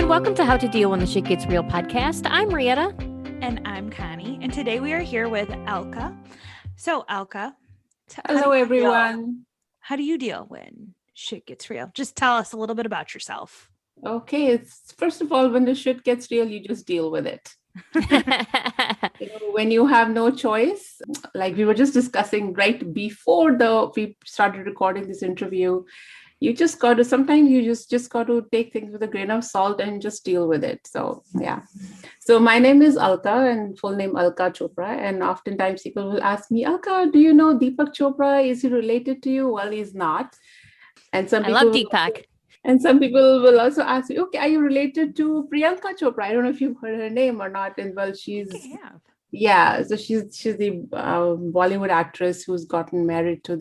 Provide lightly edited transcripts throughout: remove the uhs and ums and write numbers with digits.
welcome to How to Deal When the Shit Gets Real podcast. I'm Rietta. And I'm Connie. And today we are here with Alka. So, Alka. Hello, everyone. How do you deal when shit gets real? Just tell us a little bit about yourself. Okay. It's first of all, when the shit gets real, you just deal with it. When you have no choice, like we were just discussing right before we started recording this interview, sometimes you just got to take things with a grain of salt and just deal with it. So, yeah. So my name is Alka and full name Alka Chopra. And oftentimes people will ask me, Alka, do you know Deepak Chopra? Is he related to you? Well, he's not. And I love Deepak. And some people will also ask me, okay, are you related to Priyanka Chopra? I don't know if you've heard her name or not. And well, she's the Bollywood actress who's gotten married to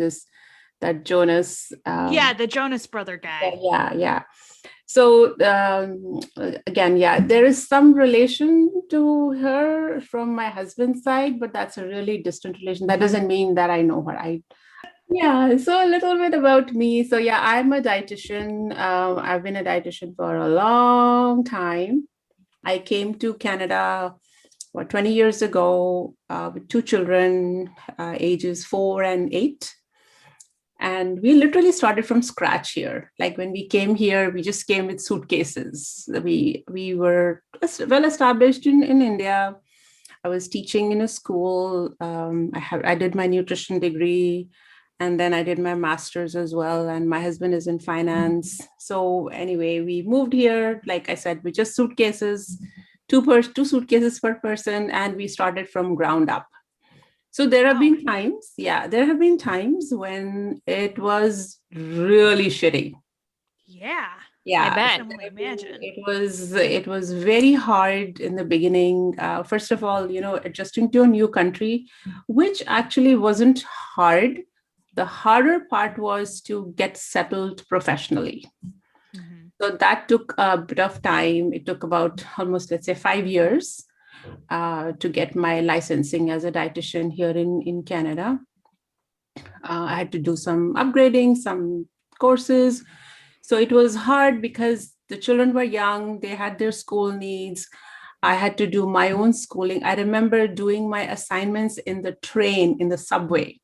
that Jonas. The Jonas brother guy. Yeah. So again, there is some relation to her from my husband's side, but that's a really distant relation. That doesn't mean that I know her. So a little bit about me. So I'm a dietitian. I've been a dietitian for a long time. I came to Canada 20 years ago with two children, ages 4 and 8. And we literally started from scratch here. Like when we came here, we just came with suitcases. We were well established in India. I was teaching in a school. I did my nutrition degree. And then I did my master's as well. And my husband is in finance. So anyway, we moved here, like I said, with just suitcases, two suitcases per person. And we started from ground up. So there have been times when it was really shitty. Yeah. I bet. I can only imagine. It was very hard in the beginning. First of all, adjusting to a new country, which actually wasn't hard. The harder part was to get settled professionally. Mm-hmm. So that took a bit of time. It took about almost, let's say, 5 years to get my licensing as a dietitian here in Canada. I had to do some upgrading, some courses. So it was hard because the children were young. They had their school needs. I had to do my own schooling. I remember doing my assignments in the train, in the subway.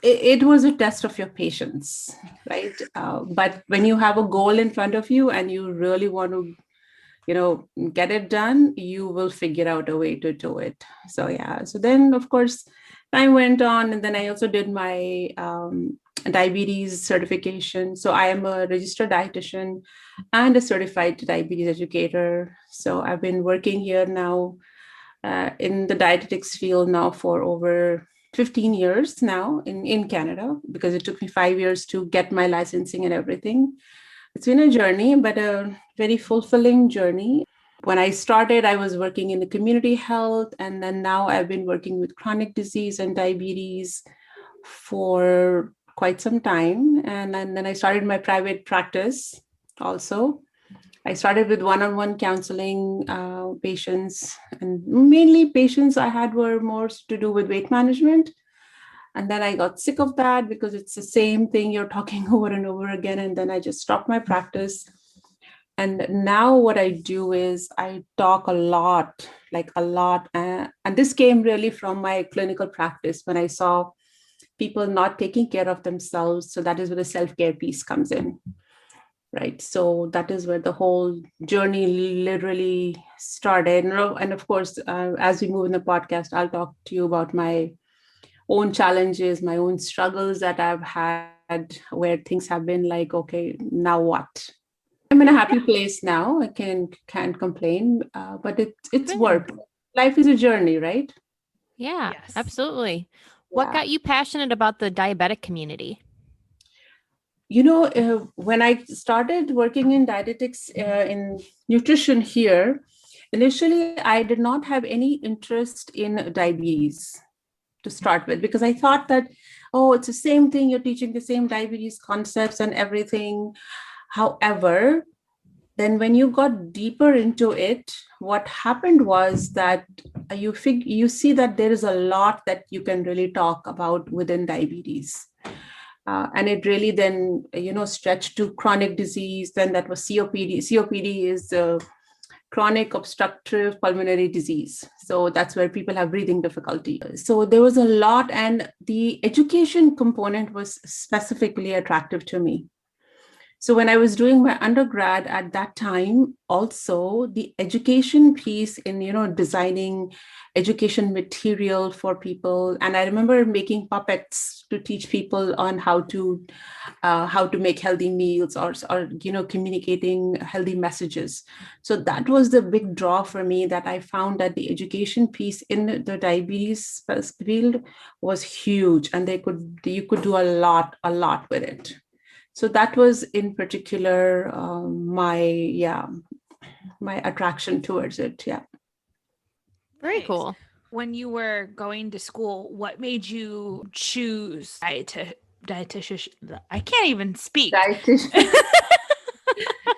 It was a test of your patience, right? But when you have a goal in front of you and you really want to, get it done, you will figure out a way to do it. So then, of course, time went on. And then I also did my diabetes certification. So I am a registered dietitian and a certified diabetes educator. So I've been working here now in the dietetics field now for over 15 years now in Canada, because it took me 5 years to get my licensing and everything. It's been a journey, but a very fulfilling journey. When I started, I was working in the community health, and then now I've been working with chronic disease and diabetes for quite some time. And then I started my private practice also. I started with one-on-one counseling patients, and mainly patients I had were more to do with weight management. And then I got sick of that because it's the same thing you're talking over and over again. And then I just stopped my practice. And now what I do is I talk a lot. And this came really from my clinical practice when I saw people not taking care of themselves. So that is where the self-care piece comes in. Right. So that is where the whole journey literally started. And of course, as we move in the podcast, I'll talk to you about my own challenges, my own struggles that I've had, where things have been like, okay, now what? I'm in a happy place now. I can't complain, but it's work. Life is a journey, right? Yeah, yes. Absolutely. What got you passionate about the diabetic community? When I started working in dietetics in nutrition here, initially, I did not have any interest in diabetes to start with, because I thought that, it's the same thing. You're teaching the same diabetes concepts and everything. However, then when you got deeper into it, what happened was that you see that there is a lot that you can really talk about within diabetes. And it really then, stretched to chronic disease. Then that was COPD. COPD is chronic obstructive pulmonary disease. So that's where people have breathing difficulty. So there was a lot, and the education component was specifically attractive to me. So when I was doing my undergrad at that time, also the education piece in, designing education material for people. And I remember making puppets to teach people on how to make healthy meals, or communicating healthy messages. So that was the big draw for me, that I found that the education piece in the diabetes field was huge, and you could do a lot with it. So that was in particular my attraction towards it. Yeah. Very Nice. cool. When you were going to school, what made you choose dietitian? I can't even speak. Dietitian.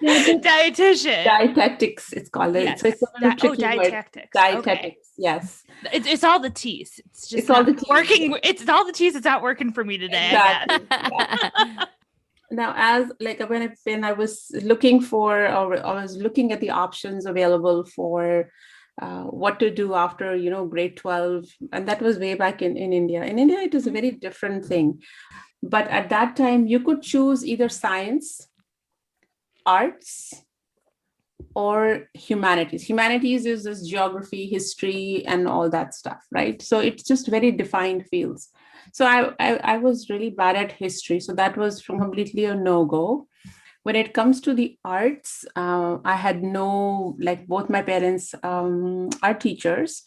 Dietitian. Dietetics, it's called. Yes. So it's a little tricky word. Dietetics. Dietetics, Okay. yes. It's all the T's. It's just It's all not the T's. working. It's all the T's. It's not working for me today. Exactly. I guess. Now, as like when I was looking for, or I was looking at the options available for what to do after, grade 12, and that was way back in India. In India, it was a very different thing. But at that time, you could choose either science, arts, or humanities. Humanities is this geography, history, and all that stuff, right? So it's just very defined fields. So I was really bad at history. So that was completely a no-go. When it comes to the arts, I had both my parents are teachers.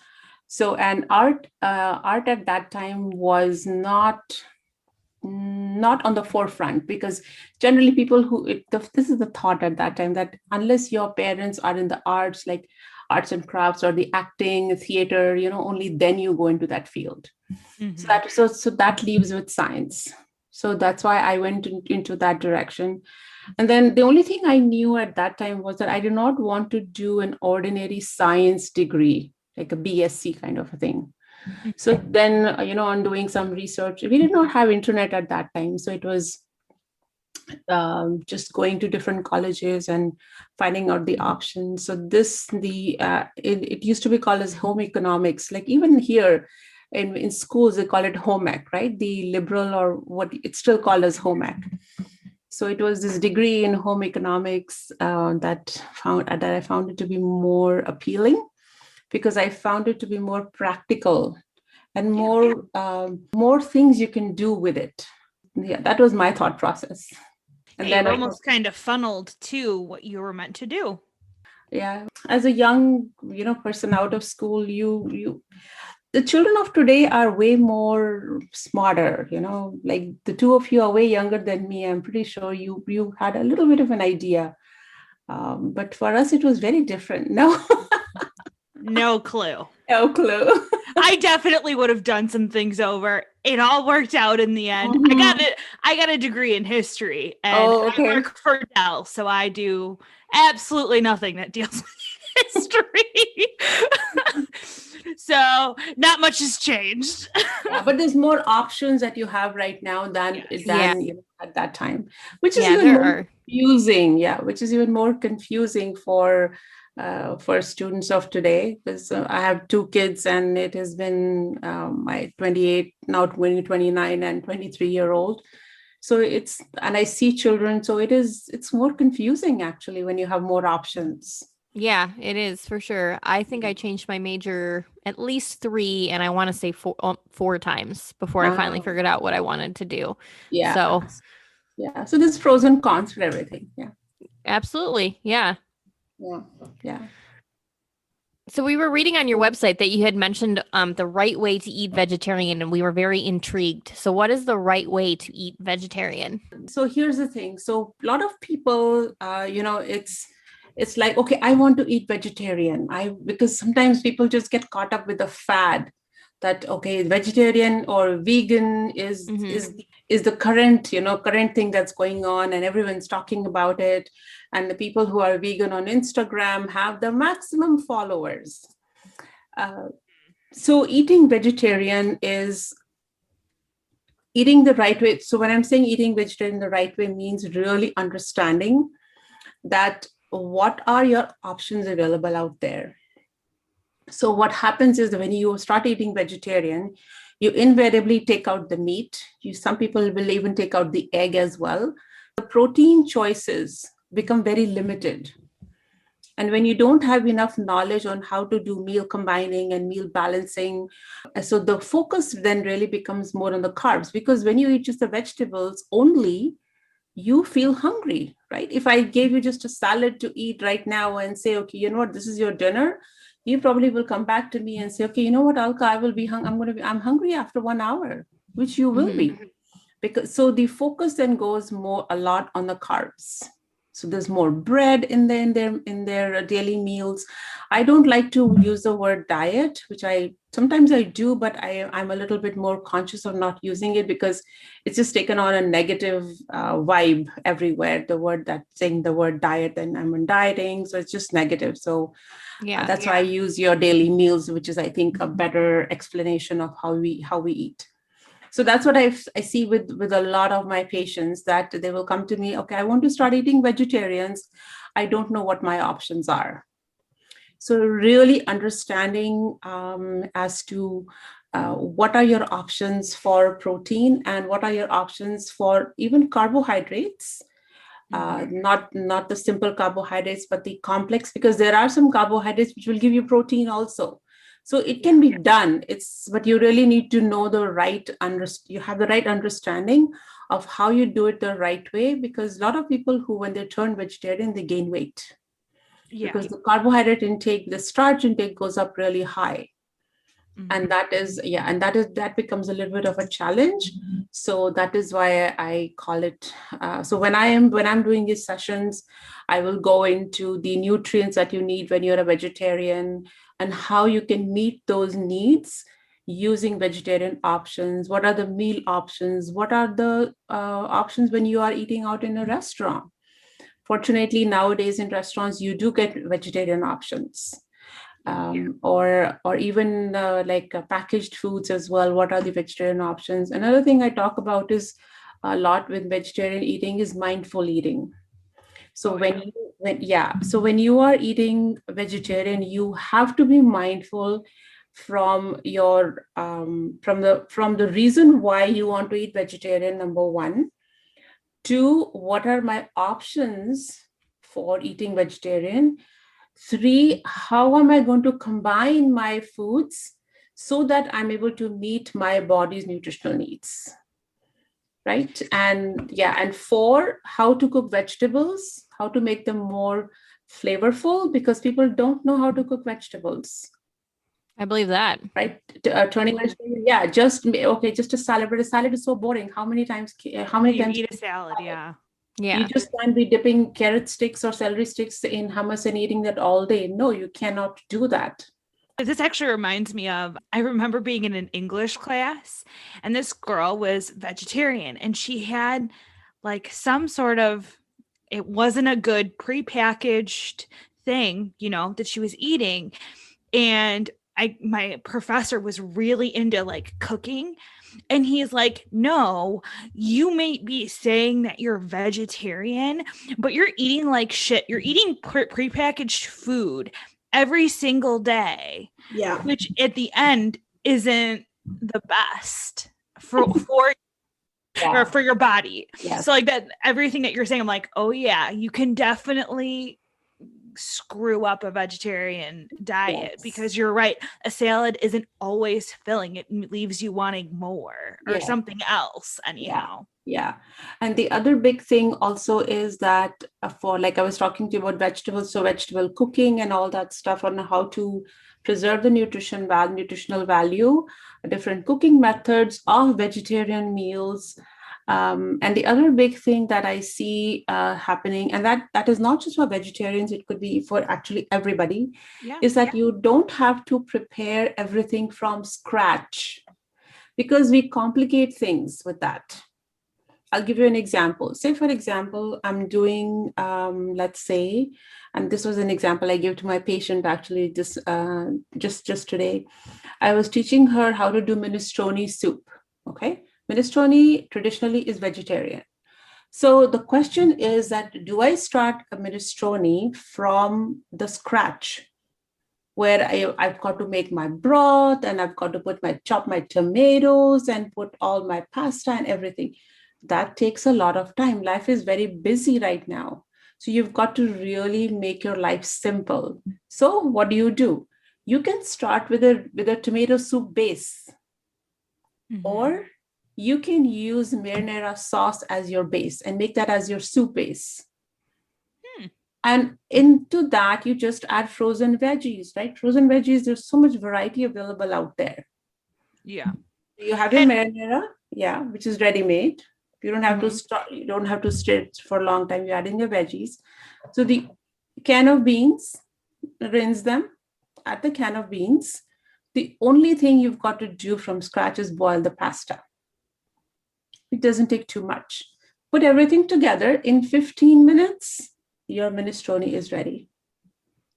So, and art at that time was not on the forefront, because generally people this is the thought at that time, that unless your parents are in the arts, like arts and crafts or the acting, theater, only then you go into that field. Mm-hmm. So that leaves with science. So that's why I went into that direction. And then the only thing I knew at that time was that I did not want to do an ordinary science degree, like a BSc kind of a thing. So then, on doing some research, we did not have internet at that time. So it was just going to different colleges and finding out the options. So it used to be called as home economics. Like even here in schools, they call it home ec, right? The liberal, or what it's still called as home ec. So it was this degree in home economics that I found it to be more appealing, because I found it to be more practical and more things you can do with it. Yeah, that was my thought process. And then almost kind of funneled to what you were meant to do. Yeah, as a young, person out of school, the children of today are way more smarter. Like the two of you are way younger than me. I'm pretty sure you had a little bit of an idea, but for us it was very different. No clue. No clue. I definitely would have done some things over. It all worked out in the end. Mm-hmm. I got a degree in history, and I work for Dell, so I do absolutely nothing that deals with history. So not much has changed. Yeah, but there's more options that you have right now than at that time, which is even more confusing. Yeah, which is even more confusing for students of today, because I have two kids, and it has been my 28, now 29 and 23-year-old. So and I see children, so it's more confusing actually when you have more options. Yeah, it is for sure. I think I changed my major at least 3, and I want to say 4 times before I finally figured out what I wanted to do. Yeah. So there's pros and cons for everything. Yeah. Absolutely. Yeah. Yeah. So we were reading on your website that you had mentioned the right way to eat vegetarian, and we were very intrigued. So what is the right way to eat vegetarian? So here's the thing. So a lot of people, it's like, okay, I want to eat vegetarian. Because sometimes people just get caught up with the fad that, okay, vegetarian or vegan is the current thing that's going on, and everyone's talking about it. And the people who are vegan on Instagram have the maximum followers. So eating vegetarian is eating the right way. So when I'm saying eating vegetarian the right way means really understanding that what are your options available out there? So what happens is that when you start eating vegetarian, you invariably take out the meat. Some people will even take out the egg as well. The protein choices become very limited. And when you don't have enough knowledge on how to do meal combining and meal balancing, so the focus then really becomes more on the carbs, because when you eat just the vegetables only, you feel hungry, right? If I gave you just a salad to eat right now and say, okay, you know what, this is your dinner, you probably will come back to me and say, okay, you know what, Alka, I will be I'm hungry after 1 hour, which you will be. Because so the focus then goes more a lot on the carbs. So there's more bread in their daily meals. I don't like to use the word diet, which I sometimes I do, but I'm a little bit more conscious of not using it because it's just taken on a negative vibe everywhere. Saying the word diet, and I'm on dieting, so it's just negative. So that's why I use your daily meals, which is I think a better explanation of how we eat. So that's what I see with a lot of my patients, that they will come to me, okay, I want to start eating vegetarians. I don't know what my options are. So really understanding as to what are your options for protein and what are your options for even carbohydrates. Not the simple carbohydrates, but the complex, because there are some carbohydrates which will give you protein also. So it can be done. But you really need to know you have the right understanding of how you do it the right way, because a lot of people who, when they turn vegetarian, they gain weight. Because the carbohydrate intake, the starch intake goes up really high. And that becomes a little bit of a challenge. So that is why I call it. So when I'm doing these sessions, I will go into the nutrients that you need when you're a vegetarian and how you can meet those needs using vegetarian options. What are the meal options? What are the options when you are eating out in a restaurant? Fortunately, nowadays in restaurants, you do get vegetarian options. Or even packaged foods as well. What are the vegetarian options? Another thing I talk about is a lot with vegetarian eating is mindful eating. So when you are eating vegetarian, you have to be mindful from your from the reason why you want to eat vegetarian, number one. Two, what are my options for eating vegetarian? Three, how am I going to combine my foods so that I'm able to meet my body's nutritional needs? Right? And four, how to cook vegetables, how to make them more flavorful, because people don't know how to cook vegetables. I believe that. Right? Turning just a salad, but a salad is so boring. How many times you eat a salad? You just can't be dipping carrot sticks or celery sticks in hummus and eating that all day. No, you cannot do that. This actually reminds me of, I remember being in an English class and this girl was vegetarian and she had like some sort of, it wasn't a good prepackaged thing, that she was eating. And my professor was really into like cooking. And he's like, no, you may be saying that you're vegetarian, but you're eating like shit. You're eating prepackaged food every single day. Yeah. Which at the end isn't the best for or for your body. Yes. So like that, everything that you're saying, I'm like, oh yeah, you can definitely screw up a vegetarian diet because you're right. A salad isn't always filling. It leaves you wanting more or something else anyhow. Yeah. And the other big thing also is that for, like I was talking to you about vegetables, so vegetable cooking and all that stuff on how to preserve the nutritional value, different cooking methods of vegetarian meals. And the other big thing that I see happening, and that is not just for vegetarians, it could be for actually everybody, is that you don't have to prepare everything from scratch because we complicate things with that. I'll give you an example. Say, for example, I'm doing, let's say, and this was an example I gave to my patient actually just today. I was teaching her how to do minestrone soup. Okay. Minestrone traditionally is vegetarian. So the question is that, do I start a minestrone from the scratch, where I've got to make my broth and I've got to chop my tomatoes and put all my pasta and everything? That takes a lot of time. Life is very busy right now. So you've got to really make your life simple. So what do? You can start with a tomato soup base, or you can use marinara sauce as your base and make that as your soup base. And into that, you just add frozen veggies, right? Frozen veggies, there's so much variety available out there. Yeah. You have your marinara, which is ready-made. You don't have to start, you don't have to stir it for a long time. You add in your veggies. So the can of beans, rinse them, add the can of beans. The only thing you've got to do from scratch is boil the pasta. It doesn't take too much. Put everything together in 15 minutes. Your minestrone is ready.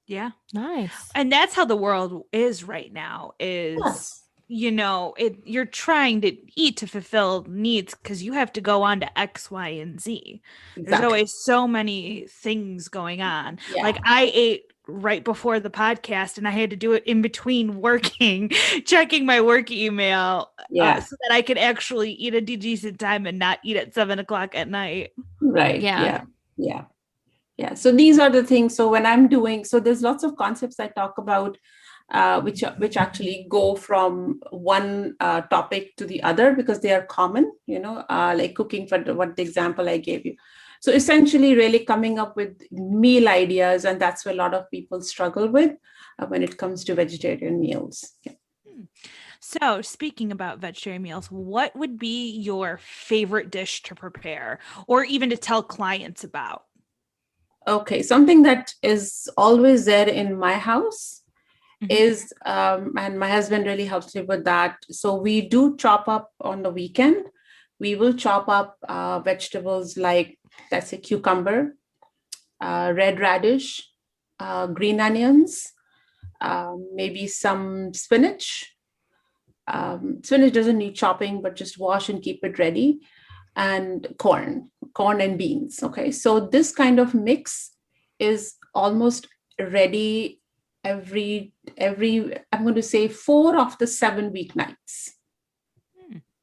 Yeah. Nice. And that's how the world is right now, is, Yes. You're trying to eat to fulfill needs because you have to go on to X, Y, and Z. Exactly. There's always so many things going on. Yeah. Like I ate right before the podcast and I had to do it in between working, checking my work email so that I could actually eat at a decent time and not eat at 7:00 at night. Right. Yeah. So these are the things. So when I'm doing, so there's lots of concepts I talk about, which actually go from one topic to the other because they are common, like cooking, for what the example I gave you. So essentially really coming up with meal ideas, and that's where a lot of people struggle with when it comes to vegetarian meals. Yeah. So speaking about vegetarian meals, what would be your favorite dish to prepare or even to tell clients about? Okay, something that is always there in my house is, and my husband really helps me with that. So we do chop up on the weekend. We will chop up vegetables like, let's say, cucumber, red radish, green onions, maybe some spinach. Spinach doesn't need chopping, but just wash and keep it ready. And corn and beans. Okay, so this kind of mix is almost ready every I'm going to say 4 of the 7 weeknights.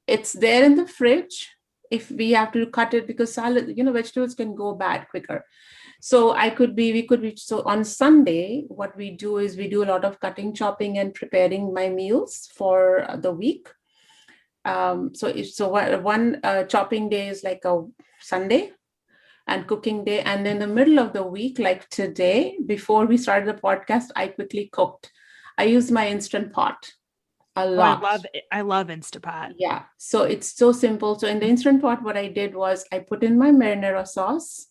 It's there in the fridge if we have to cut it, because salad, vegetables can go bad quicker. So so on Sunday, what we do is we do a lot of cutting, chopping, and preparing my meals for the week. So one chopping day is like a Sunday and cooking day. And in the middle of the week, like today, before we started the podcast, I quickly cooked. I used my Instant Pot a lot. I love Instant Pot. Yeah. So it's so simple. So in the Instant Pot, what I did was I put in my marinara sauce.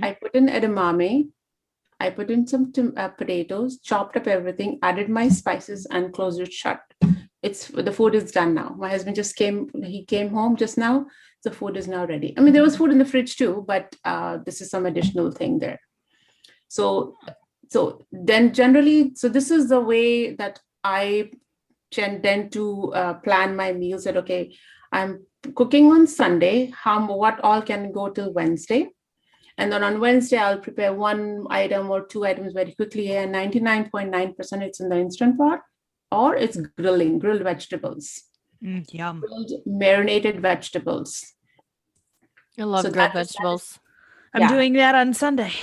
I put in edamame. I put in some potatoes, chopped up everything, added my spices, and closed it shut. The food is done now. My husband he came home just now. The food is now ready. I mean, there was food in the fridge too, but this is some additional thing there. So then generally, so this is the way that I tend to plan my meals. That, okay, I'm cooking on Sunday. What all can go till Wednesday? And then on Wednesday, I'll prepare 1 item or 2 items very quickly. And 99.9% it's in the Instant Pot. Or it's grilled vegetables. Yum. Grilled, marinated vegetables. I love grilled vegetables. I'm doing that on Sunday.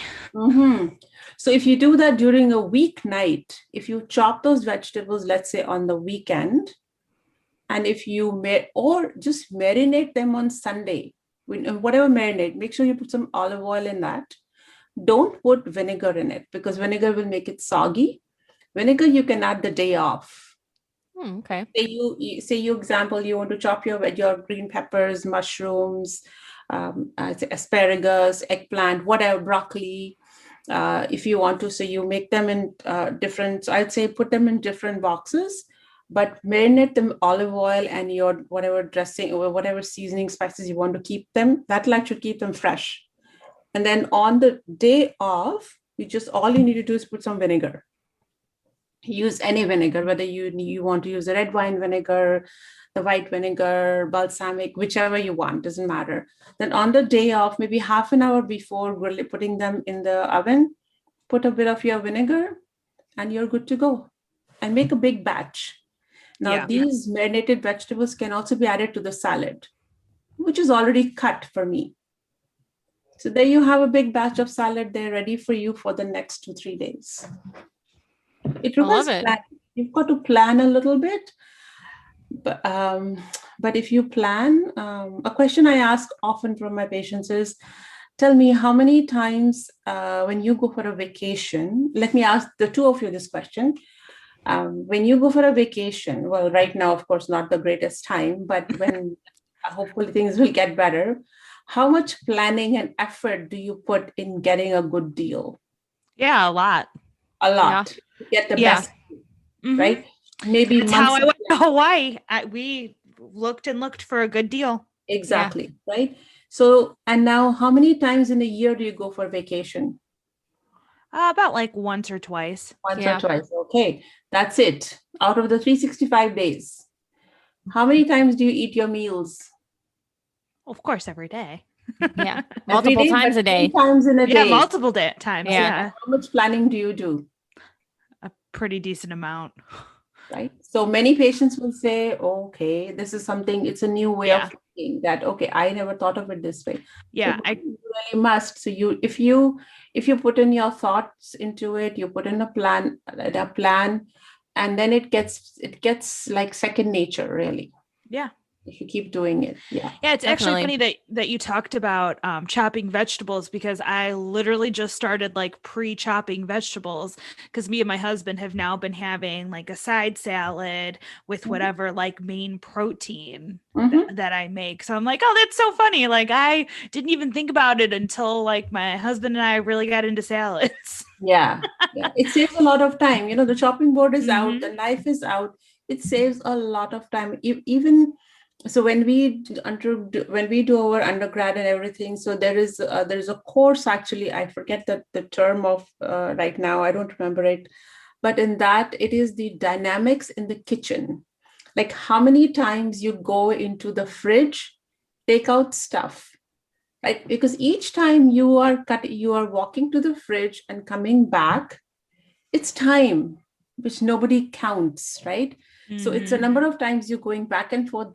So if you do that during a weeknight, if you chop those vegetables, let's say on the weekend, and if you or just marinate them on Sunday, whatever marinade, make sure you put some olive oil in that. Don't put vinegar in it because vinegar will make it soggy. Vinegar you can add the day off. Okay. Say you example, you want to chop your green peppers, mushrooms, asparagus, eggplant, whatever, broccoli. If you want to, so you make them in different. I'd say put them in different boxes, but marinate them olive oil and your whatever dressing or whatever seasoning spices you want to keep them. That'll actually keep them fresh. And then on the day off, all you need to do is put some vinegar. use any vinegar, whether you want to use the red wine vinegar, the white vinegar, balsamic, whichever you want, doesn't matter. Then on the day of, maybe half an hour before really putting them in the oven, put a bit of your vinegar and you're good to go. And make a big batch. Now, these marinated vegetables can also be added to the salad, which is already cut for me. So there you have a big batch of salad there ready for you for the next 2-3 days. It requires planning. You've got to plan a little bit. But if you plan, a question I ask often from my patients is, tell me how many times when you go for a vacation, let me ask the two of you this question. When you go for a vacation, well, right now, of course, not the greatest time, but when hopefully things will get better, how much planning and effort do you put in getting a good deal? Yeah, a lot. A lot. To get the best, right? Maybe that's how I went to Hawaii. We looked for a good deal. Exactly, right? So, and now how many times in a year do you go for vacation? About like once or twice. Once or twice. Okay, that's it. Out of the 365 days, how many times do you eat your meals? Of course, every day. Yeah, multiple times a day. 3 times in a day. Yeah, multiple times. Yeah. How much planning do you do? A pretty decent amount. Right. So many patients will say, okay, this is something, it's a new way of thinking that, okay, I never thought of it this way. Yeah. So you really must. So if you put in your thoughts into it, you put in a plan, and then it gets like second nature, really. Yeah. If you keep doing it. Yeah. Yeah, it's actually funny that you talked about chopping vegetables, because I literally just started like pre-chopping vegetables, because me and my husband have now been having like a side salad with whatever like main protein that I make. So I'm like, oh, that's so funny. Like I didn't even think about it until like my husband and I really got into salads. Yeah. It saves a lot of time. The chopping board is out, the knife is out. It saves a lot of time. Even so when we do our undergrad and everything, so there's a course, actually, I forget the term of right now, I don't remember it, but in that it is the dynamics in the kitchen, like how many times you go into the fridge, take out stuff, right? Because each time you are walking to the fridge and coming back, it's time which nobody counts, right? So it's a number of times you're going back and forth,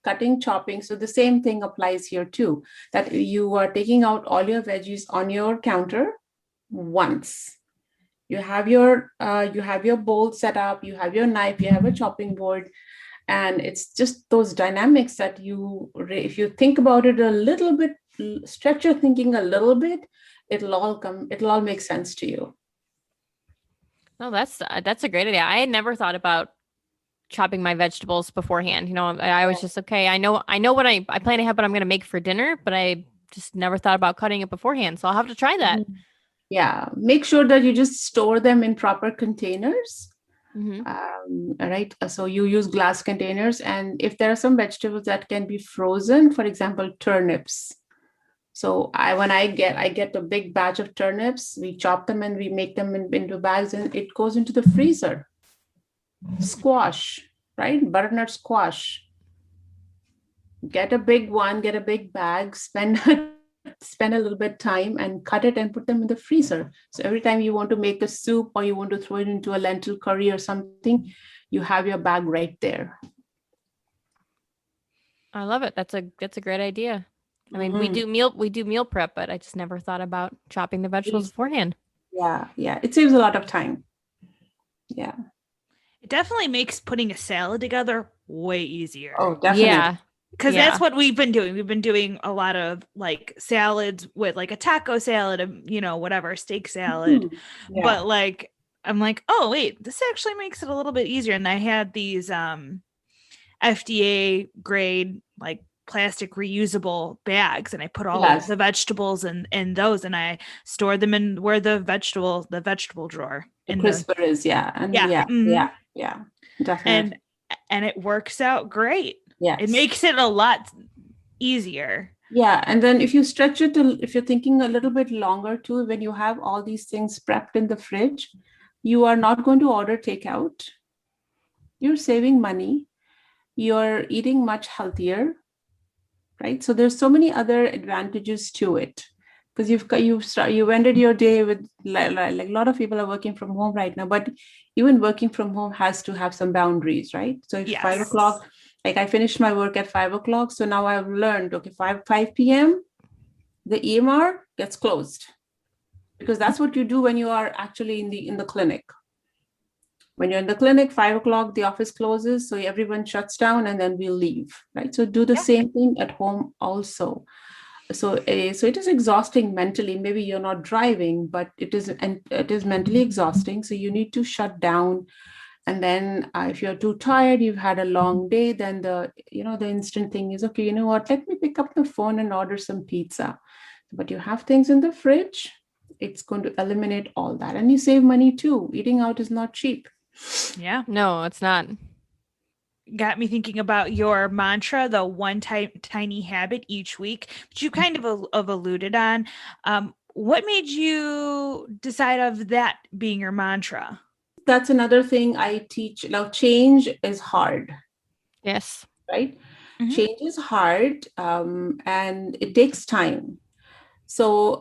cutting, chopping. So the same thing applies here too, that you are taking out all your veggies on your counter once. You have your bowl set up, you have your knife, you have a chopping board, and it's just those dynamics that if you think about it a little bit, stretch your thinking a little bit, it'll all make sense to you. No, that's a great idea. I had never thought about chopping my vegetables beforehand. I was just, okay, I know what I plan to have what I'm going to make for dinner, but I just never thought about cutting it beforehand. So I'll have to try that. Yeah. Make sure that you just store them in proper containers. Right. So you use glass containers, and if there are some vegetables that can be frozen, for example, turnips. So I get a big batch of turnips, we chop them and we make them into bags, and it goes into the freezer. Squash, right? Butternut squash. Get a big one, get a big bag, spend a little bit time and cut it and put them in the freezer. So every time you want to make a soup or you want to throw it into a lentil curry or something, you have your bag right there. I love it. That's a great idea. I mean, we do meal prep, but I just never thought about chopping the vegetables beforehand. Yeah. It saves a lot of time. Yeah. It definitely makes putting a salad together way easier. Oh, definitely. Yeah. Because that's what we've been doing. We've been doing a lot of like salads with like a taco salad, whatever, steak salad. But like, I'm like, oh, wait, this actually makes it a little bit easier. And I had these FDA grade, like plastic reusable bags, and I put all of the vegetables in those, and I store them in where the vegetable drawer. The crisper is, definitely. And it works out great. Yes. It makes it a lot easier. Yeah. And then if you stretch it, if you're thinking a little bit longer too, when you have all these things prepped in the fridge, You are not going to order takeout. You're saving money. You're eating much healthier, right? So there's so many other advantages to it, because you've ended your day with, like a lot of people are working from home right now, but even working from home has to have some boundaries, right? So if Yes. 5 o'clock, like I finished my work at 5 o'clock, so now I've learned, okay, 5 p.m. the EMR gets closed, because that's what you do when you are actually in the clinic. When you're in the clinic, 5 o'clock, the office closes, so everyone shuts down, and then we'll leave, right? So do the same thing at home also. So it is exhausting mentally. Maybe you're not driving, but it is mentally exhausting. So you need to shut down. And then if you're too tired, you've had a long day, then the instant thing is, okay, you know what? Let me pick up the phone and order some pizza. But you have things in the fridge. It's going to eliminate all that, and you save money too. Eating out is not cheap. Yeah. No, it's not. Got me thinking about your mantra, the one tiny habit each week, which you kind of alluded on. What made you decide of that being your mantra? That's another thing I teach. Now, change is hard. Yes. Right? Mhm. Change is hard, and it takes time. So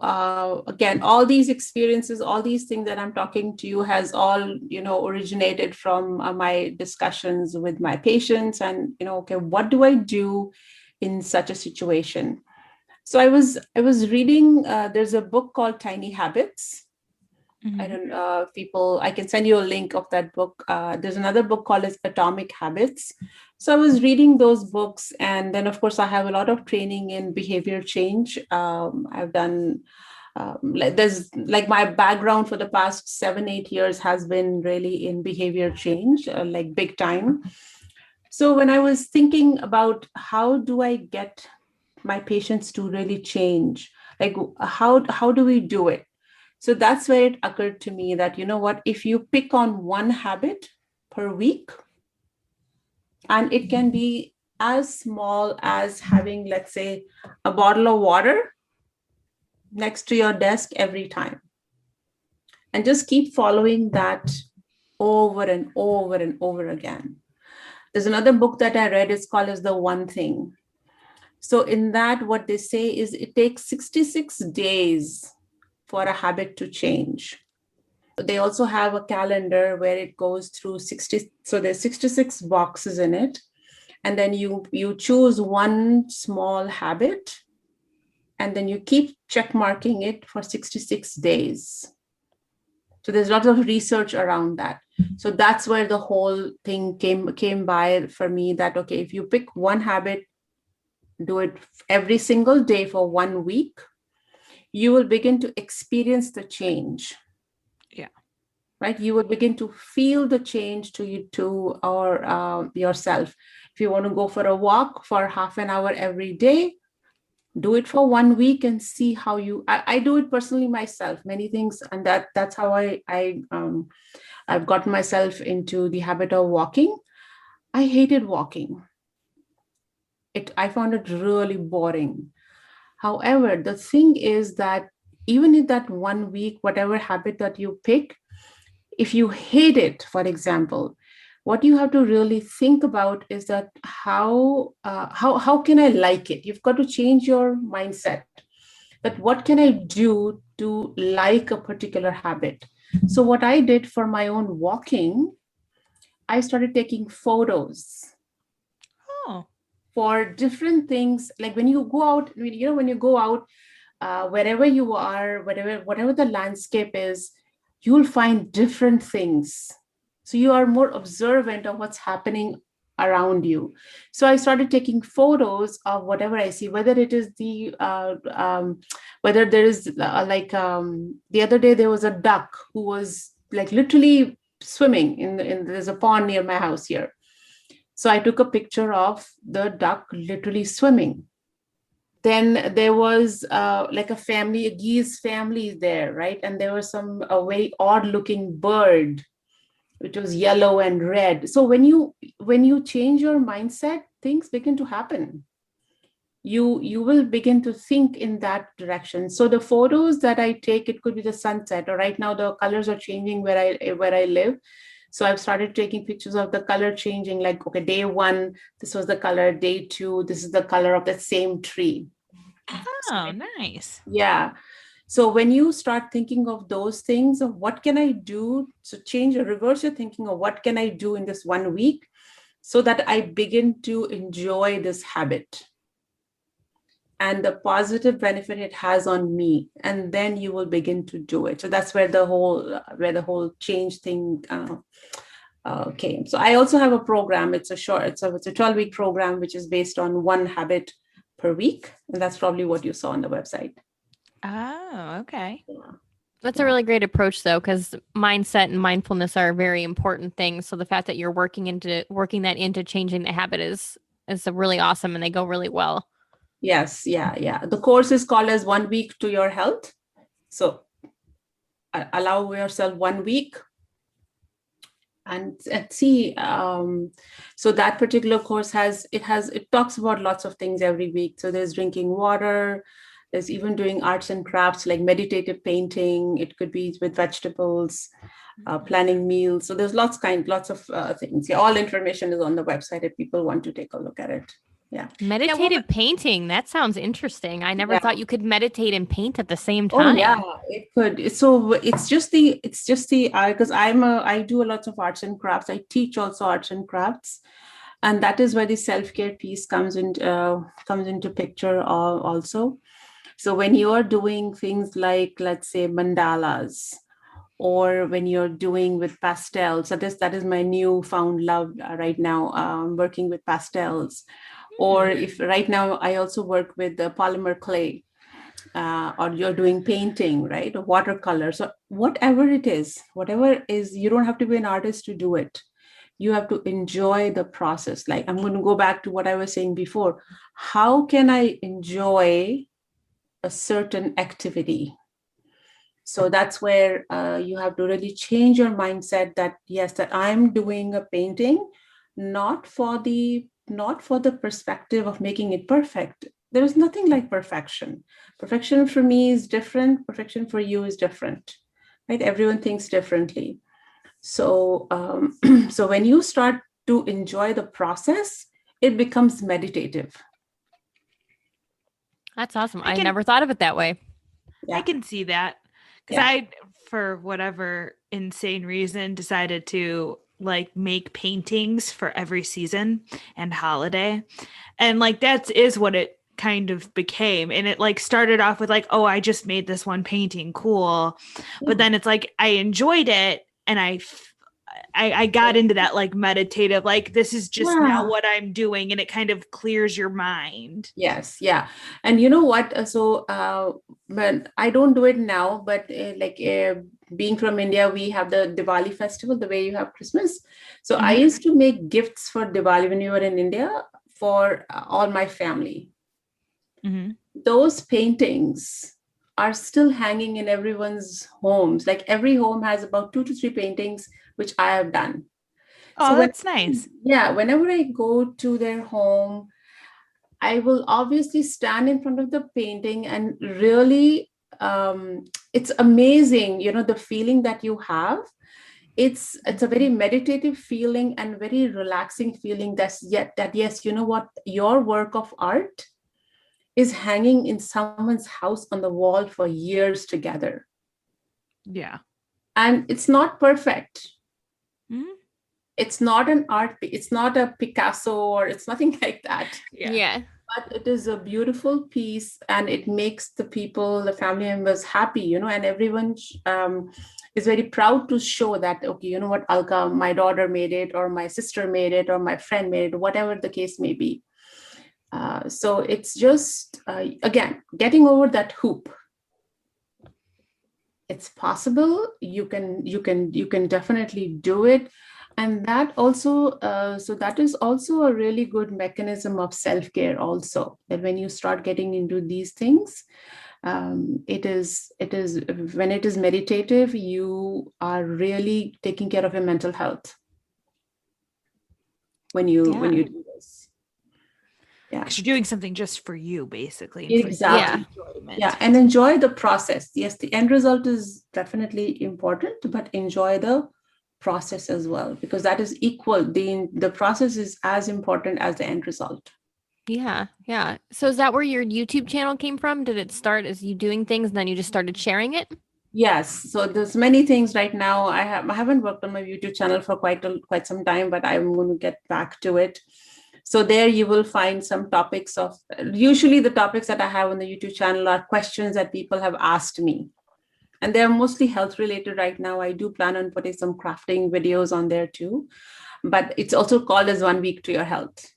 again, all these experiences, all these things that I'm talking to you has all, originated from my discussions with my patients, and, okay, what do I do in such a situation? So I was reading, there's a book called Tiny Habits. I don't people, I can send you a link of that book. There's another book called as Atomic Habits. So I was reading those books, and then of course I have a lot of training in behavior change. I've done there's like my background for the past 7-8 years has been really in behavior change, like big time. So when I was thinking about how do I get my patients to really change, like how do we do it? So that's where it occurred to me that, you know what, if you pick on one habit per week, and it can be as small as having, let's say, a bottle of water next to your desk every time, and just keep following that over and over and over again. There's another book that I read, it's called as The One Thing. So in that, what they say is it takes 66 days for a habit to change. They also have a calendar where it goes through 60. So there's 66 boxes in it. And then you choose one small habit, and then you keep check marking it for 66 days. So there's lots of research around that. So that's where the whole thing came by for me, that, okay, if you pick one habit, do it every single day for 1 week, you will begin to experience the change. Yeah. Right? You will begin to feel the change or yourself. If you want to go for a walk for half an hour every day, do it for 1 week and see how I do it personally myself, many things. And that's how I've gotten myself into the habit of walking. I hated walking. I found it really boring. However, the thing is that even in that 1 week, whatever habit that you pick, if you hate it, for example, what you have to really think about is that how can I like it? You've got to change your mindset. That what can I do to like a particular habit? So what I did for my own walking, I started taking photos for different things. Like when you go out, when you go out, wherever you are, whatever the landscape is, you'll find different things. So you are more observant of what's happening around you. So I started taking photos of whatever I see, whether it is whether there is the other day there was a duck who was like literally swimming there's a pond near my house here. So I took a picture of the duck literally swimming. Then there was like a geese family there, right? And there was a very odd looking bird, which was yellow and red. So when you change your mindset, things begin to happen. you will begin to think in that direction. So the photos that I take, it could be the sunset, or right now the colors are changing where I live. So I've started taking pictures of the color changing, like, okay, day one, this was the color, day two, this is the color of that same tree. Oh, nice. Yeah. So when you start thinking of those things, of what can I do to change or reverse your thinking of what can I do in this 1 week so that I begin to enjoy this habit and the positive benefit it has on me, and then you will begin to do it. So that's where the whole change thing came. So I also have a program. It's a 12-week program which is based on one habit per week, and that's probably what you saw on the website. Oh, okay. That's a really great approach, though, because mindset and mindfulness are very important things. So the fact that you're working that into changing the habit is really awesome, and they go really well. Yes, yeah. The course is called as 1 week to your health. So allow yourself 1 week and see. So that particular course it talks about lots of things every week. So there's drinking water. There's even doing arts and crafts like meditative painting. It could be with vegetables, planning meals. So there's lots of things. Yeah, all information is on the website if people want to take a look at it. Yeah. Meditative painting. That sounds interesting. I never thought you could meditate and paint at the same time. Oh yeah, it could. So it's just the because I do a lot of arts and crafts. I teach also arts and crafts, and that is where the self-care piece comes into picture also. So when you are doing things like, let's say, mandalas, or when you're doing with pastels, so that is my newfound love right now, working with pastels. Or if right now I also work with the polymer clay, or you're doing painting, right, or watercolor. So whatever it is, you don't have to be an artist to do it. You have to enjoy the process. Like, I'm going to go back to what I was saying before. How can I enjoy a certain activity? So that's where you have to really change your mindset that, yes, that I'm doing a painting, not for the perspective of making it perfect. There is nothing like perfection. Perfection for me is different. Perfection for you is different, right? Everyone thinks differently. So, so when you start to enjoy the process, it becomes meditative. That's awesome. I never thought of it that way. Yeah. I can see that. Because I, for whatever insane reason, decided to like make paintings for every season and holiday. And like that is what it kind of became. And it like started off with like, oh, I just made this one painting. Cool. But then it's like I enjoyed it, and I got into that like meditative, like this is just now what I'm doing, and it kind of clears your mind. Yes, yeah. And you know what? But I don't do it now, but being from India, we have the Diwali festival, the way you have Christmas. So I used to make gifts for Diwali when we were in India for all my family. Those paintings are still hanging in everyone's homes. Like every home has about 2 to 3 paintings which I have done. Oh, so that's nice. Yeah, whenever I go to their home, I will obviously stand in front of the painting and really, it's amazing, the feeling that you have. It's a very meditative feeling and very relaxing feeling that yes, you know what, your work of art is hanging in someone's house on the wall for years together. Yeah. And it's not perfect. It's not an art, it's not a Picasso, or it's nothing like that. Yeah. But it is a beautiful piece, and it makes the people, the family members happy, and everyone is very proud to show that, okay, you know what, Alka, my daughter made it, or my sister made it, or my friend made it, whatever the case may be. So it's just, again, getting over that hoop. It's possible. You can definitely do it. And that also, so that is also a really good mechanism of self-care also, that when you start getting into these things, it is when it is meditative, you are really taking care of your mental health when you do this. Yeah. Because you're doing something just for you, basically. And Exactly. for enjoyment. Yeah. And enjoy the process. Yes, the end result is definitely important, but enjoy the process as well, because that is equal. The process is as important as the end result. Yeah. Yeah. So is that where your YouTube channel came from? Did it start as you doing things and then you just started sharing it? Yes, so there's many things right now. I haven't worked on my YouTube channel for quite some time, but I'm going to get back to it. So there you will find some topics of, usually the topics that I have on the YouTube channel are questions that people have asked me. And they're mostly health related right now. I do plan on putting some crafting videos on there too, but it's also called as 1 week to your health.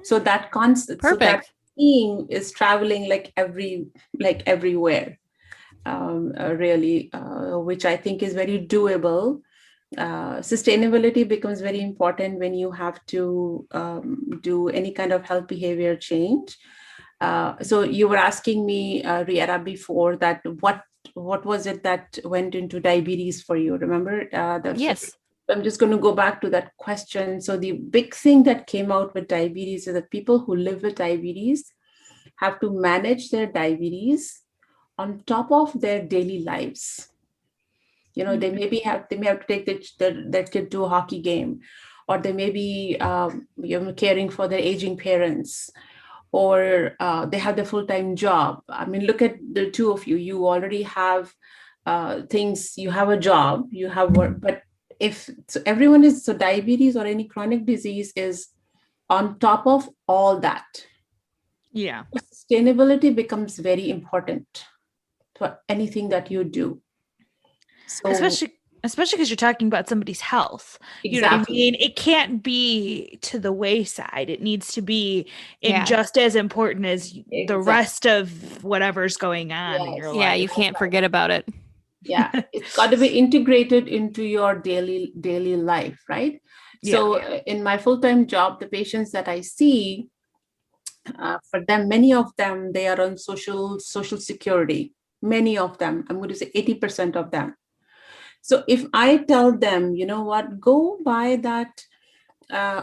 So that concept, so that Perfect. theme is traveling like everywhere. Really, which I think is very doable. Sustainability becomes very important when you have to do any kind of health behavior change. So you were asking me, Riera, before that, what was it that went into diabetes for you? Remember? Yes. I'm just going to go back to that question. So the big thing that came out with diabetes is that people who live with diabetes have to manage their diabetes on top of their daily lives. They may have to take their kid to a hockey game, or they may be caring for their aging parents, or they have their full-time job. I mean, look at the two of you. You already have things. You have a job. You have work. But if so, everyone is so diabetes or any chronic disease is on top of all that. Yeah. Sustainability becomes very important for anything that you do. So Especially because you're talking about somebody's health. You know what I exactly. mean? It can't be to the wayside. It needs to be Yeah. just as important as the Exactly. rest of whatever's going on in your Yeah, life. you can't forget about it. Yeah, it's got to be integrated into your daily life, right? So in my full-time job, the patients that I see, for them, many of them, they are on social security. Many of them, I'm going to say 80% of them. So if I tell them, you know what, go buy that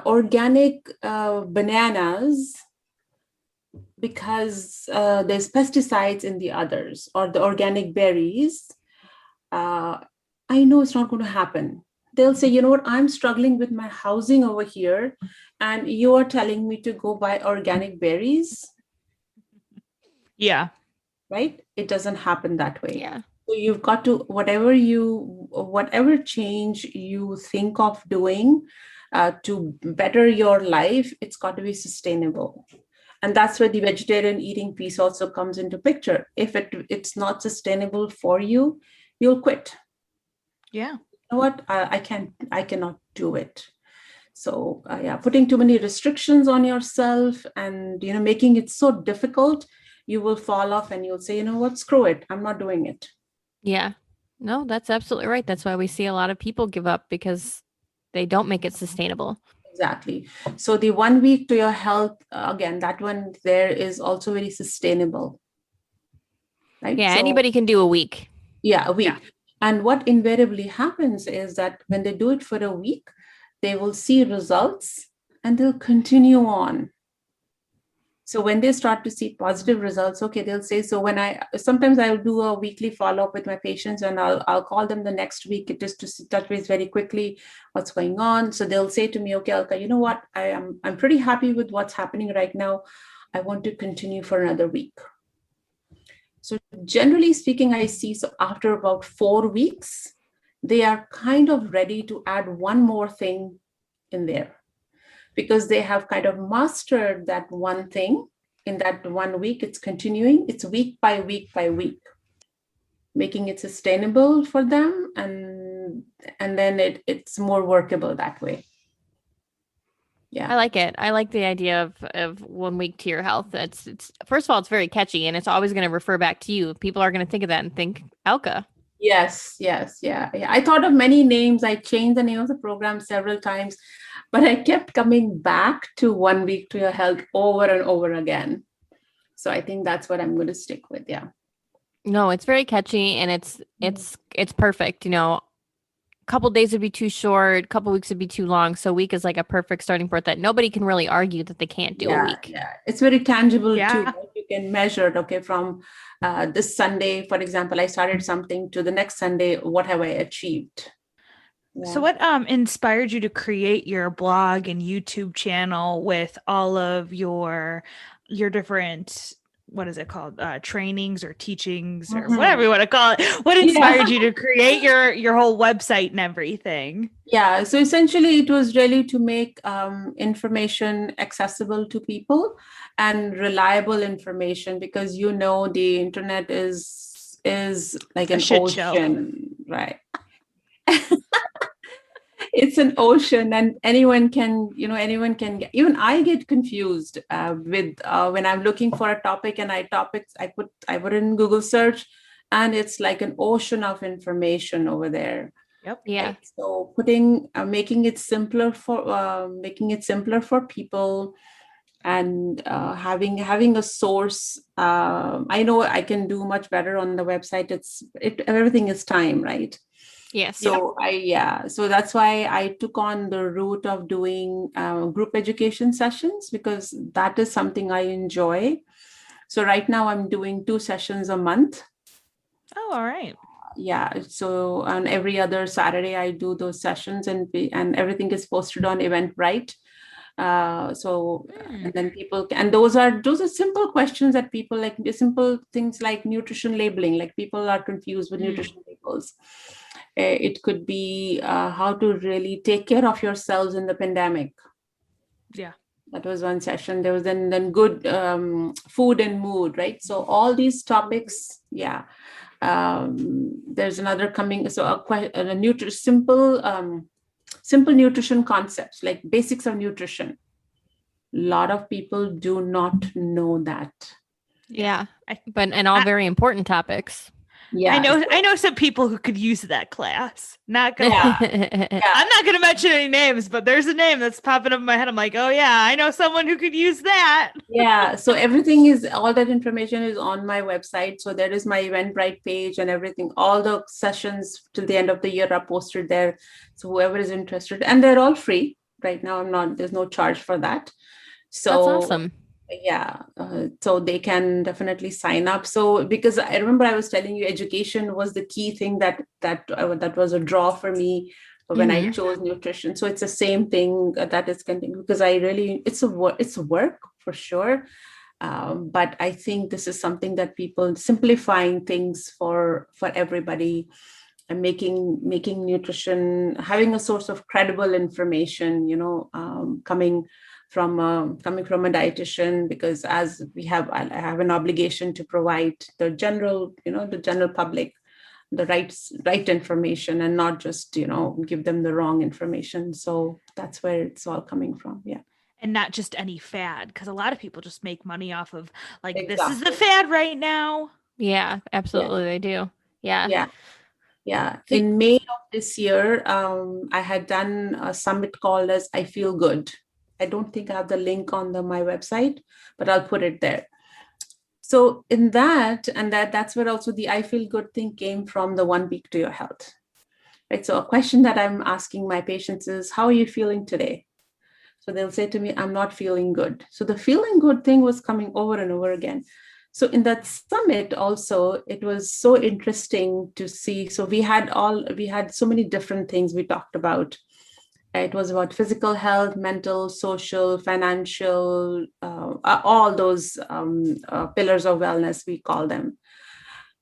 organic bananas because there's pesticides in the others, or the organic berries, I know it's not going to happen. They'll say, you know what, I'm struggling with my housing over here, and you are telling me to go buy organic berries. Yeah. Right? It doesn't happen that way. Yeah. So you've got to, whatever change you think of doing to better your life, it's got to be sustainable. And that's where the vegetarian eating piece also comes into picture. If it's not sustainable for you, you'll quit. Yeah. You know what? I cannot do it. So putting too many restrictions on yourself and making it so difficult, you will fall off and you'll say, you know what, screw it, I'm not doing it. Yeah. No, that's absolutely right. That's why we see a lot of people give up, because they don't make it sustainable. Exactly. So the 1 week to your health, again, that one there is also very sustainable. Right? Yeah, So, anybody can do a week. Yeah, a week. Yeah. And what invariably happens is that when they do it for a week, they will see results and they'll continue on. So when they start to see positive results, okay, they'll say, so sometimes I'll do a weekly follow-up with my patients, and I'll call them the next week just to touch base very quickly, what's going on. So they'll say to me, okay, Alka, you know what, I'm pretty happy with what's happening right now. I want to continue for another week. So generally speaking, I see, so after about 4 weeks, they are kind of ready to add one more thing in there, because they have kind of mastered that one thing. In that 1 week, it's continuing. It's week by week by week, making it sustainable for them, and then it's more workable that way. Yeah, I like it. I like the idea of 1 week to your health. It's first of all, it's very catchy, and it's always going to refer back to you. People are going to think of that and think Alka. Yes, yeah. I thought of many names. I changed the name of the program several times, but I kept coming back to 1 week to your health over and over again. So I think that's what I'm going to stick with. Yeah. No, it's very catchy, and it's perfect. couple days would be too short, couple weeks would be too long. So a week is like a perfect starting point that nobody can really argue that they can't do a week. Yeah. It's very tangible too. Yeah. You can measure it. Okay, from this Sunday, for example, I started something to the next Sunday. What have I achieved? So what inspired you to create your blog and YouTube channel with all of your different, what is it called, trainings or teachings or whatever you want to call it? What inspired you to create your whole website and everything? Yeah, so essentially it was really to make information accessible to people and reliable information, because the internet is like an ocean, right? It's an ocean, and anyone can get, even I get confused with when I'm looking for a topic, and I put it in Google search, and it's like an ocean of information over there. Yep. Yeah. Right? So making it simpler for people, and having a source. I know I can do much better on the website. Everything is time, right? Yes. So so that's why I took on the route of doing group education sessions, because that is something I enjoy. So right now I'm doing 2 sessions a month. Oh, all right. Yeah. So on every other Saturday I do those sessions, and everything is posted on Eventbrite. And then those are simple questions that people like, simple things like nutrition labeling, like people are confused with nutrition labels. It could be how to really take care of yourselves in the pandemic. Yeah. That was one session. There was then good food and mood, right? So all these topics, there's another coming. So simple nutrition concepts, like basics of nutrition. A lot of people do not know that. Yeah. And all very important topics. Yeah, I know some people who could use that class. Not gonna Yeah. I'm not gonna mention any names, but there's a name that's popping up in my head. I'm like, oh yeah, I know someone who could use that. Yeah. So all that information is on my website. So there is my Eventbrite page and everything. All the sessions till the end of the year are posted there. So whoever is interested, and they're all free right now. There's no charge for that. So that's awesome. Yeah, so they can definitely sign up. So because I remember I was telling you, education was the key thing that was a draw for me when I chose nutrition. So it's the same thing that is continuing, because it's a work for sure. But I think this is something that people simplifying things for everybody, and making nutrition, having a source of credible information, coming from a dietitian, because I have an obligation to provide the general public the right information, and not just give them the wrong information. So that's where it's all coming from. Yeah. And not just any fad, because a lot of people just make money off of this is the fad right now. Yeah, absolutely. They do. Yeah. In May of this year, I had done a summit called as I Feel Good. I don't think I have the link on my website, but I'll put it there. So in that's where also the I Feel Good thing came from, the 1 week to your health. Right. So a question that I'm asking my patients is, how are you feeling today? So they'll say to me, I'm not feeling good. So the feeling good thing was coming over and over again. So in that summit also, it was so interesting to see. So we had so many different things we talked about. It was about physical health, mental, social, financial, all those pillars of wellness, we call them.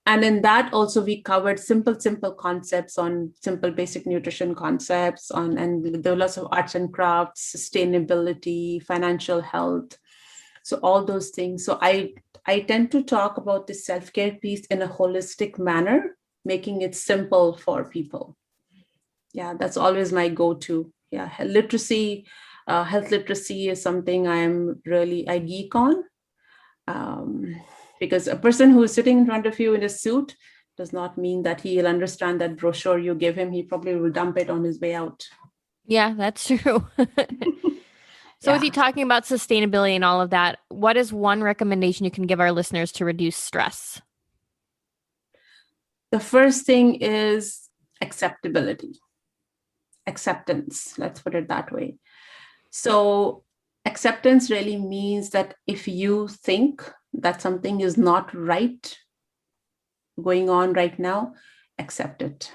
And in that also, we covered simple concepts on simple basic nutrition concepts and there were lots of arts and crafts, sustainability, financial health. So all those things. So I tend to talk about the self-care piece in a holistic manner, making it simple for people. Yeah, that's always my go-to. Yeah, health literacy is something I geek on. Because a person who is sitting in front of you in a suit does not mean that he'll understand that brochure you give him. He probably will dump it on his way out. Yeah, that's true. So with you talking about sustainability and all of that, what is one recommendation you can give our listeners to reduce stress? The first thing is acceptability. acceptance. Let's put it that way. So acceptance really means that if you think that something is not right going on right now, accept it.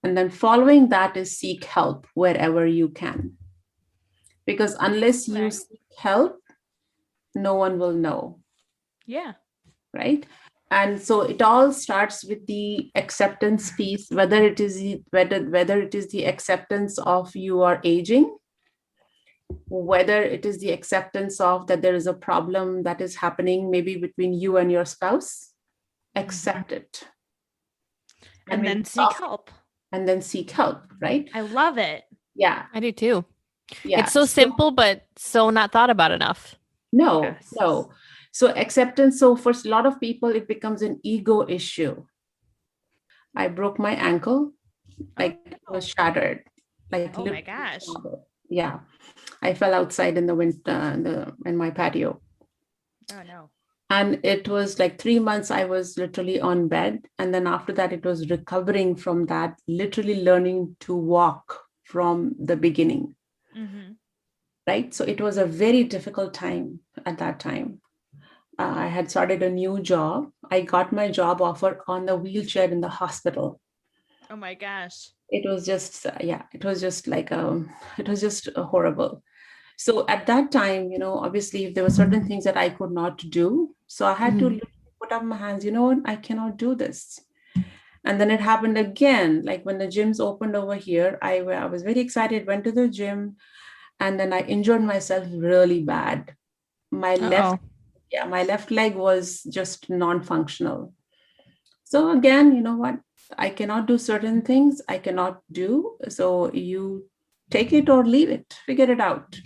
And then following that is seek help wherever you can. Because unless you seek help, no one will know. Yeah. Right. And so it all starts with the acceptance piece, whether it is the acceptance of you are aging, whether it is the acceptance of that there is a problem that is happening maybe between you and your spouse, accept it. And then seek help. And then seek help, right? I love it. Yeah. I do too. Yeah. It's so simple, but so not thought about enough. No. So acceptance. So for a lot of people, it becomes an ego issue. I broke my ankle, like it was shattered. Like, oh my gosh. Shattered. Yeah. I fell outside in the winter in my patio. Oh no. And it was like 3 months I was literally on bed. And then after that, it was recovering from that, literally learning to walk from the beginning. Mm-hmm. Right. So it was a very difficult time at that time. I had started a new job. I got my job offer on the wheelchair in the hospital. Oh my gosh. It was just, it was just horrible. So at that time, obviously there were certain things that I could not do. So I had to put up my hands, I cannot do this. And then it happened again, like when the gyms opened over here, I was very excited, went to the gym, and then I injured myself really bad. My left leg was just non-functional. So again, you know what? I cannot do certain things. I cannot do. So you take it or leave it, figure it out.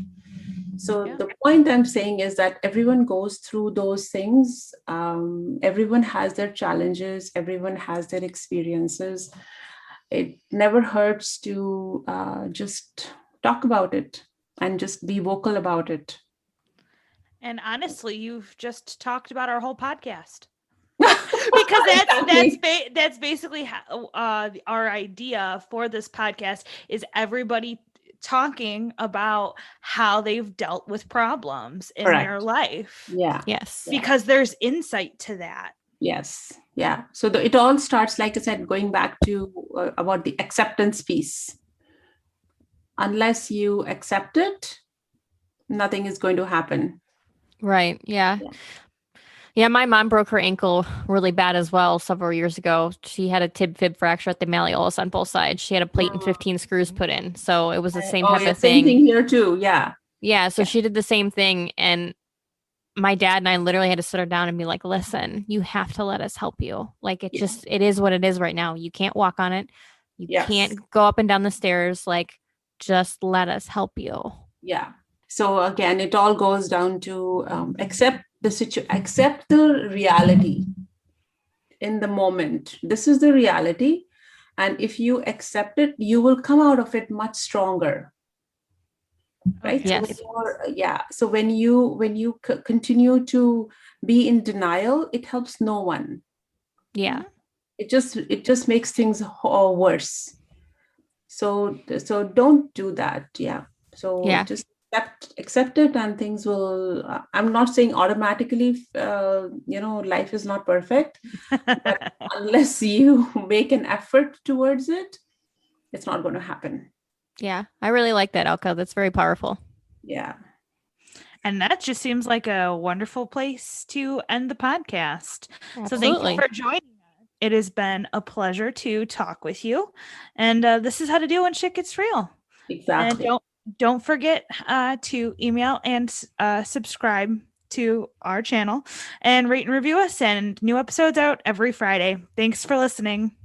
So the point I'm saying is that everyone goes through those things. Everyone has their challenges. Everyone has their experiences. It never hurts to just talk about it and just be vocal about it. And honestly, you've just talked about our whole podcast. Because that's basically how, our idea for this podcast is everybody talking about how they've dealt with problems in their life. Yeah. Yes. Because there's insight to that. Yes. Yeah. So it all starts, like I said, going back to about the acceptance piece. Unless you accept it, nothing is going to happen. Right. Yeah. Yeah, my mom broke her ankle really bad as well several years ago. She had a tib-fib fracture at the malleolus on both sides. She had a plate and 15 screws put in. So it was the same type of thing. Same thing here too. Yeah. Yeah. So she did the same thing. And my dad and I literally had to sit her down and be like, listen, you have to let us help you. Like it is what it is right now. You can't walk on it. You can't go up and down the stairs. Like just let us help you. Yeah. So again, it all goes down to accept the reality in the moment. This is the reality. And if you accept it, you will come out of it much stronger. Right? Yes. So when you continue to be in denial, it helps no one. Yeah. It just makes things worse. So don't do that. Yeah. So just accept it, and things will. I'm not saying automatically. Life is not perfect, but unless you make an effort towards it, it's not going to happen. Yeah, I really like that, Alka. That's very powerful. Yeah. And that just seems like a wonderful place to end the podcast. Absolutely. So thank you for joining us. It has been a pleasure to talk with you. And this is how to do when shit gets real. Exactly. And don't forget to email and subscribe to our channel and rate and review us. And new episodes out every Friday. Thanks for listening.